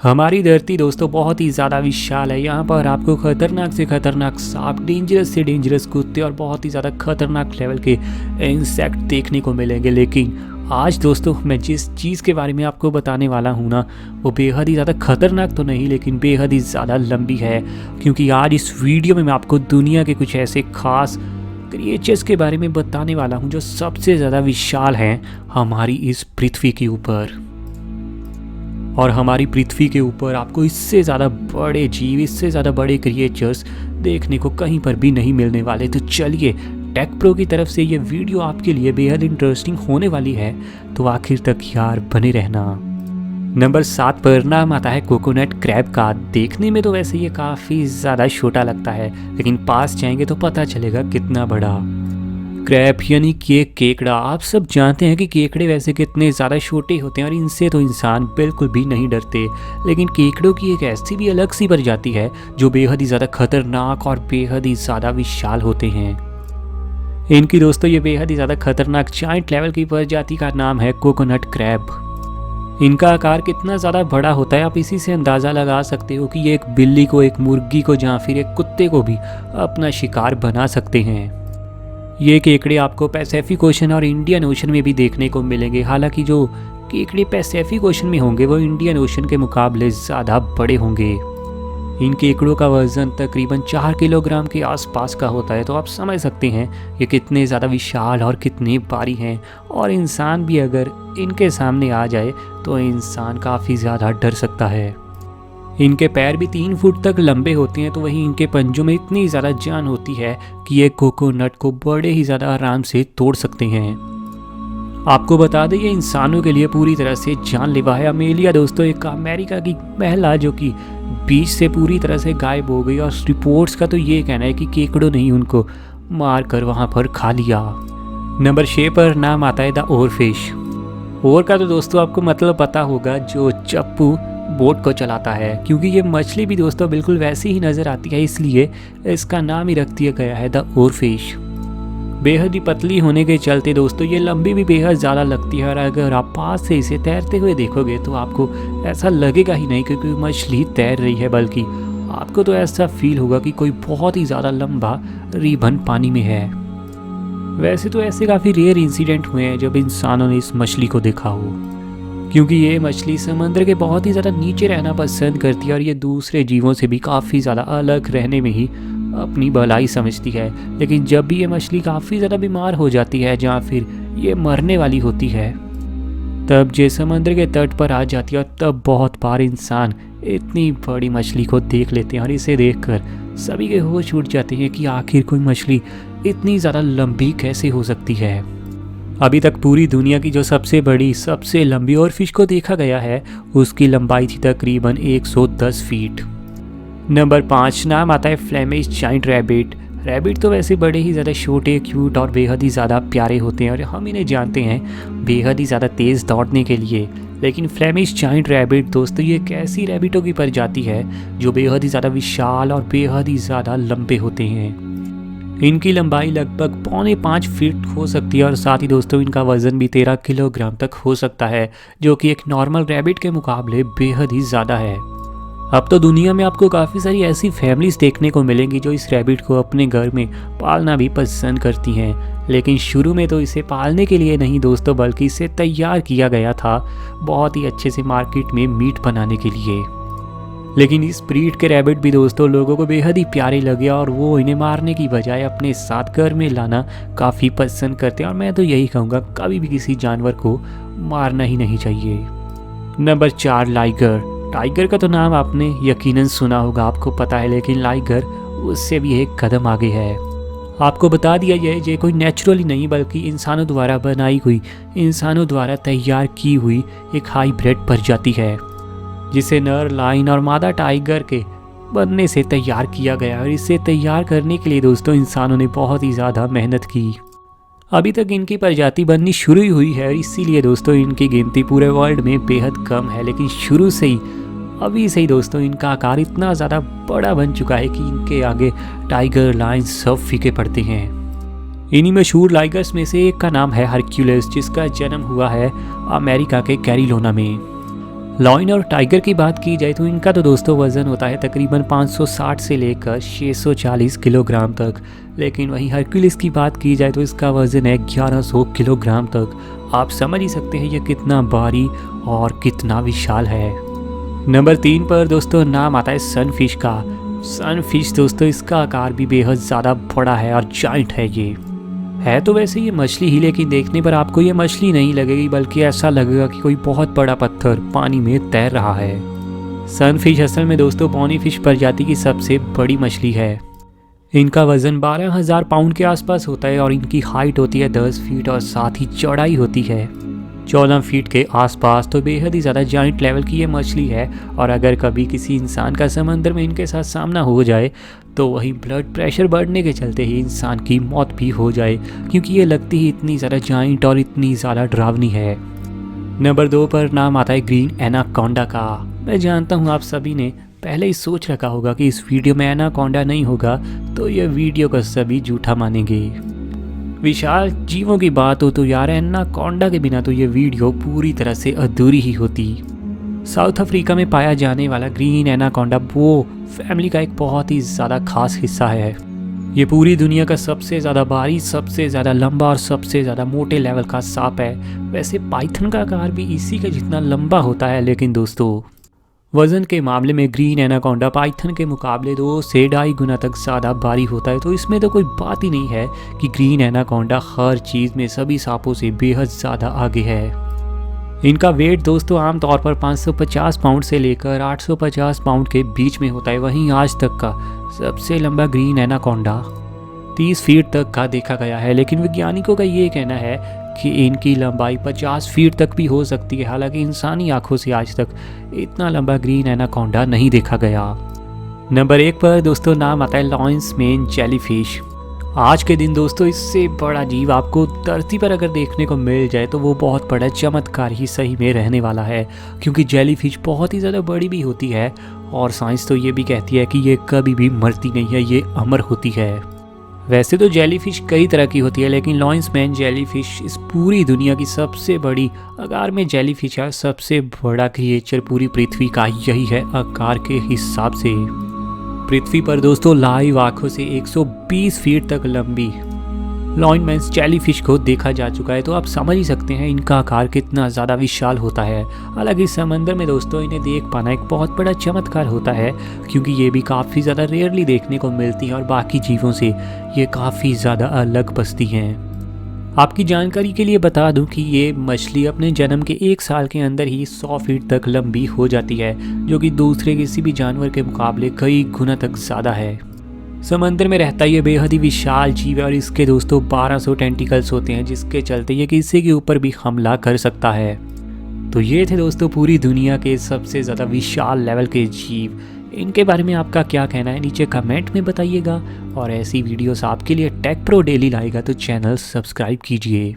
हमारी धरती दोस्तों बहुत ही ज़्यादा विशाल है। यहाँ पर आपको खतरनाक से खतरनाक सांप, डेंजरस से डेंजरस कुत्ते और बहुत ही ज़्यादा खतरनाक लेवल के इंसेक्ट देखने को मिलेंगे। लेकिन आज दोस्तों मैं जिस चीज़ के बारे में आपको बताने वाला हूँ ना, वो बेहद ही ज़्यादा खतरनाक तो नहीं लेकिन बेहद ही ज़्यादा लंबी है। क्योंकि आज इस वीडियो में मैं आपको दुनिया के कुछ ऐसे खास क्रिएचर्स के बारे में बताने वाला हूँ जो सबसे ज़्यादा विशाल हैं हमारी इस पृथ्वी के ऊपर। और हमारी पृथ्वी के ऊपर आपको इससे ज़्यादा बड़े जीव, इससे ज़्यादा बड़े क्रिएचर्स देखने को कहीं पर भी नहीं मिलने वाले। तो चलिए, टेक प्रो की तरफ से ये वीडियो आपके लिए बेहद इंटरेस्टिंग होने वाली है, तो आखिर तक यार बने रहना। नंबर 7 पर नाम आता है कोकोनट क्रैब का। देखने में तो वैसे ये काफ़ी ज़्यादा छोटा लगता है, लेकिन पास जाएंगे तो पता चलेगा कितना बड़ा। क्रैब यानी कि केकड़ा। आप सब जानते हैं कि केकड़े वैसे कितने ज़्यादा छोटे होते हैं और इनसे तो इंसान बिल्कुल भी नहीं डरते। लेकिन केकड़ों की एक ऐसी भी अलग सी प्रजाति है जो बेहद ही ज़्यादा खतरनाक और बेहद ही ज़्यादा विशाल होते हैं। इनकी दोस्तों ये बेहद ही ज़्यादा खतरनाक जायंट लेवल की प्रजाति का नाम है कोकोनट क्रैब। इनका आकार कितना ज़्यादा बड़ा होता है आप इसी से अंदाज़ा लगा सकते हो कि ये एक बिल्ली को, एक मुर्गी को या फिर एक कुत्ते को भी अपना शिकार बना सकते हैं। ये केकड़े आपको पैसिफिक ओशन और इंडियन ओशन में भी देखने को मिलेंगे। हालांकि जो केकड़े पैसिफिक ओशन में होंगे वो इंडियन ओशन के मुकाबले ज़्यादा बड़े होंगे। इन केकड़ों का वज़न तकरीबन 4 किलोग्राम के आसपास का होता है। तो आप समझ सकते हैं ये कितने ज़्यादा विशाल और कितने भारी हैं। और इंसान भी अगर इनके सामने आ जाए तो इंसान काफ़ी ज़्यादा डर सकता है। इनके पैर भी 3 फुट तक लंबे होते हैं, तो वहीं इनके पंजों में इतनी ज़्यादा जान होती है कि ये कोकोनट को बड़े ही ज़्यादा आराम से तोड़ सकते हैं। आपको बता दें ये इंसानों के लिए पूरी तरह से जानलेवा है। अमेलिया दोस्तों एक अमेरिका की महिला जो कि बीच से पूरी तरह से गायब हो गई और रिपोर्ट्स का तो ये कहना है कि केकड़ों ने ही उनको मार कर वहाँ पर खा लिया। नंबर 6 पर नाम आता है द ओरफिश। ओर का तो दोस्तों आपको मतलब पता होगा, जो चप्पू बोट को चलाता है। क्योंकि ये मछली भी दोस्तों बिल्कुल वैसी ही नज़र आती है, इसलिए इसका नाम ही रख दिया गया है द ओरफिश। बेहद ही पतली होने के चलते दोस्तों ये लंबी भी बेहद ज़्यादा लगती है। और अगर आप पास से इसे तैरते हुए देखोगे तो आपको ऐसा लगेगा ही नहीं क्योंकि मछली तैर रही है, बल्कि आपको तो ऐसा फील होगा कि कोई बहुत ही ज़्यादा लंबा रिबन पानी में है। वैसे तो ऐसे काफ़ी रेयर इंसिडेंट हुए हैं जब इंसानों ने इस मछली को देखा हो, क्योंकि ये मछली समुद्र के बहुत ही ज़्यादा नीचे रहना पसंद करती है और ये दूसरे जीवों से भी काफ़ी ज़्यादा अलग रहने में ही अपनी भलाई समझती है। लेकिन जब भी ये मछली काफ़ी ज़्यादा बीमार हो जाती है या फिर ये मरने वाली होती है, तब ये समुद्र के तट पर आ जाती है। और तब बहुत बार इंसान इतनी बड़ी मछली को देख लेते हैं और इसे देखकर सभी के होश उड़ जाते हैं कि आखिर कोई मछली इतनी ज़्यादा लंबी कैसे हो सकती है। अभी तक पूरी दुनिया की जो सबसे बड़ी, सबसे लंबी ओरफिश को देखा गया है उसकी लंबाई थी तकरीबन 110 फीट। नंबर 5 नाम आता है फ्लेमिश जायंट रैबिट। रैबिट तो वैसे बड़े ही ज़्यादा छोटे, क्यूट और बेहद ही ज़्यादा प्यारे होते हैं और हम इन्हें जानते हैं बेहद ही ज़्यादा तेज़ दौड़ने के लिए। लेकिन फ्लेमिश जायंट रैबिट दोस्तों ये एक ऐसी रैबिटों की प्रजाति है जो बेहद ही ज़्यादा विशाल और बेहद ही ज़्यादा लंबे होते हैं। इनकी लंबाई लगभग 4.25 फीट हो सकती है और साथ ही दोस्तों इनका वज़न भी 13 किलोग्राम तक हो सकता है, जो कि एक नॉर्मल रैबिट के मुकाबले बेहद ही ज़्यादा है। अब तो दुनिया में आपको काफ़ी सारी ऐसी फैमिलीज़ देखने को मिलेंगी जो इस रैबिट को अपने घर में पालना भी पसंद करती हैं। लेकिन शुरू में तो इसे पालने के लिए नहीं दोस्तों, बल्कि इसे तैयार किया गया था बहुत ही अच्छे से मार्केट में मीट बनाने के लिए। लेकिन इस ब्रीड के रैबिट भी दोस्तों लोगों को बेहद ही प्यारे लगे और वो इन्हें मारने की बजाय अपने साथ घर में लाना काफ़ी पसंद करते हैं। और मैं तो यही कहूँगा कभी भी किसी जानवर को मारना ही नहीं चाहिए। Number 4 liger. टाइगर का तो नाम आपने यकीनन सुना होगा, आपको पता है, लेकिन लाइगर उससे भी एक कदम आगे है। आपको बता दिया जाए ये कोई नेचुरली नहीं बल्कि इंसानों द्वारा बनाई हुई, इंसानों द्वारा तैयार की हुई एक हाईब्रिड प्रजाति है, जिसे नर लाइन और मादा टाइगर के बनने से तैयार किया गया। और इसे तैयार करने के लिए दोस्तों इंसानों ने बहुत ही ज़्यादा मेहनत की। अभी तक इनकी प्रजाति बननी शुरू ही हुई है और इसीलिए दोस्तों इनकी गिनती पूरे वर्ल्ड में बेहद कम है। लेकिन शुरू से ही, अभी से ही दोस्तों इनका आकार इतना ज़्यादा बड़ा बन चुका है कि इनके आगे टाइगर, लायन सब फीके पड़ते हैं। इन्हीं मशहूर लाइगर्स में से एक का नाम है हरक्यूलिस, जिसका जन्म हुआ है अमेरिका के कैरिलोना में। लॉयन और टाइगर की बात की जाए तो इनका तो दोस्तों वज़न होता है तकरीबन 560 से लेकर 640 किलोग्राम तक, लेकिन वहीं हरक्यूलिस की बात की जाए तो इसका वज़न है 1100 किलोग्राम तक। आप समझ ही सकते हैं ये कितना भारी और कितना विशाल है। नंबर 3 पर दोस्तों नाम आता है सनफिश का। सनफिश दोस्तों इसका आकार भी बेहद ज़्यादा बड़ा है और जाइंट है। ये है तो वैसे ये मछली ही, लेकिन देखने पर आपको ये मछली नहीं लगेगी, बल्कि ऐसा लगेगा कि कोई बहुत बड़ा पत्थर पानी में तैर रहा है। सनफिश असल में दोस्तों बॉनीफिश प्रजाति की सबसे बड़ी मछली है। इनका वज़न 12,000 पाउंड के आसपास होता है और इनकी हाइट होती है 10 फीट और साथ ही चौड़ाई होती है 14 फीट के आसपास। तो बेहद ही ज़्यादा जाइंट लेवल की ये मछली है और अगर कभी किसी इंसान का समंदर में इनके साथ सामना हो जाए तो वही ब्लड प्रेशर बढ़ने के चलते ही इंसान की मौत भी हो जाए, क्योंकि ये लगती ही इतनी ज़्यादा जाइंट और इतनी ज़्यादा डरावनी है। नंबर 2 पर नाम आता है ग्रीन एनाकोंडा का। मैं जानता हूँ आप सभी ने पहले ही सोच रखा होगा कि इस वीडियो में एनाकोंडा नहीं होगा तो ये वीडियो को सभी झूठा मानेंगे। विशाल जीवों की बात हो तो यार एनाकोंडा के बिना तो ये वीडियो पूरी तरह से अधूरी ही होती। साउथ अफ्रीका में पाया जाने वाला ग्रीन एनाकोंडा वो फैमिली का एक बहुत ही ज़्यादा खास हिस्सा है। ये पूरी दुनिया का सबसे ज़्यादा भारी, सबसे ज़्यादा लंबा और सबसे ज़्यादा मोटे लेवल का सांप है। वैसे पाइथन का आकार भी इसी का जितना लंबा होता है, लेकिन दोस्तों वज़न के मामले में ग्रीन एनाकोंडा पाइथन के मुकाबले 2 से 2.5 गुना तक ज़्यादा भारी होता है। तो इसमें तो कोई बात ही नहीं है कि ग्रीन एनाकोंडा हर चीज़ में सभी सांपों से बेहद ज़्यादा आगे है। इनका वेट दोस्तों आमतौर पर 550 पाउंड से लेकर 850 पाउंड के बीच में होता है। वहीं आज तक का सबसे लंबा ग्रीन एनाकोंडा 30 फीट तक का देखा गया है, लेकिन वैज्ञानिकों का ये कहना है कि इनकी लंबाई 50 फीट तक भी हो सकती है। हालांकि इंसानी आंखों से आज तक इतना लंबा ग्रीन एनाकोंडा नहीं देखा गया। नंबर 1 पर दोस्तों नाम आता है लॉयंस मेन जेलीफिश। आज के दिन दोस्तों इससे बड़ा जीव आपको धरती पर अगर देखने को मिल जाए तो वो बहुत बड़ा चमत्कार ही सही में रहने वाला है, क्योंकि जेलीफिश बहुत ही ज़्यादा बड़ी भी होती है और साइंस तो ये भी कहती है कि ये कभी भी मरती नहीं है, ये अमर होती है। वैसे तो जेलीफिश कई तरह की होती है, लेकिन लॉयंस मैन जेलीफिश इस पूरी दुनिया की सबसे बड़ी आकार में जेलीफिश है। सबसे बड़ा क्रिएचर पूरी पृथ्वी का यही है आकार के हिसाब से। पृथ्वी पर दोस्तों लाइव आंखों से 120 फीट तक लंबी लॉयनमैन जेलीफिश को देखा जा चुका है। तो आप समझ ही सकते हैं इनका आकार कितना ज़्यादा विशाल होता है। हालांकि समंदर में दोस्तों इन्हें देख पाना एक बहुत बड़ा चमत्कार होता है, क्योंकि ये भी काफ़ी ज़्यादा रेयरली देखने को मिलती हैं और बाकी जीवों से ये काफ़ी ज़्यादा अलग बसती हैं। आपकी जानकारी के लिए बता दूं कि ये मछली अपने जन्म के 1 साल के अंदर ही 100 फीट तक लंबी हो जाती है, जो कि दूसरे किसी भी जानवर के मुकाबले कई गुना तक ज़्यादा है। समंदर में रहता ये बेहद ही विशाल जीव है और इसके दोस्तों 1200 टेंटिकल्स होते हैं, जिसके चलते ये किसी के ऊपर भी हमला कर सकता है। तो ये थे दोस्तों पूरी दुनिया के सबसे ज़्यादा विशाल लेवल के जीव। इनके बारे में आपका क्या कहना है नीचे कमेंट में बताइएगा, और ऐसी वीडियोस आपके लिए टेक प्रो डेली लाएगा तो चैनल सब्सक्राइब कीजिए।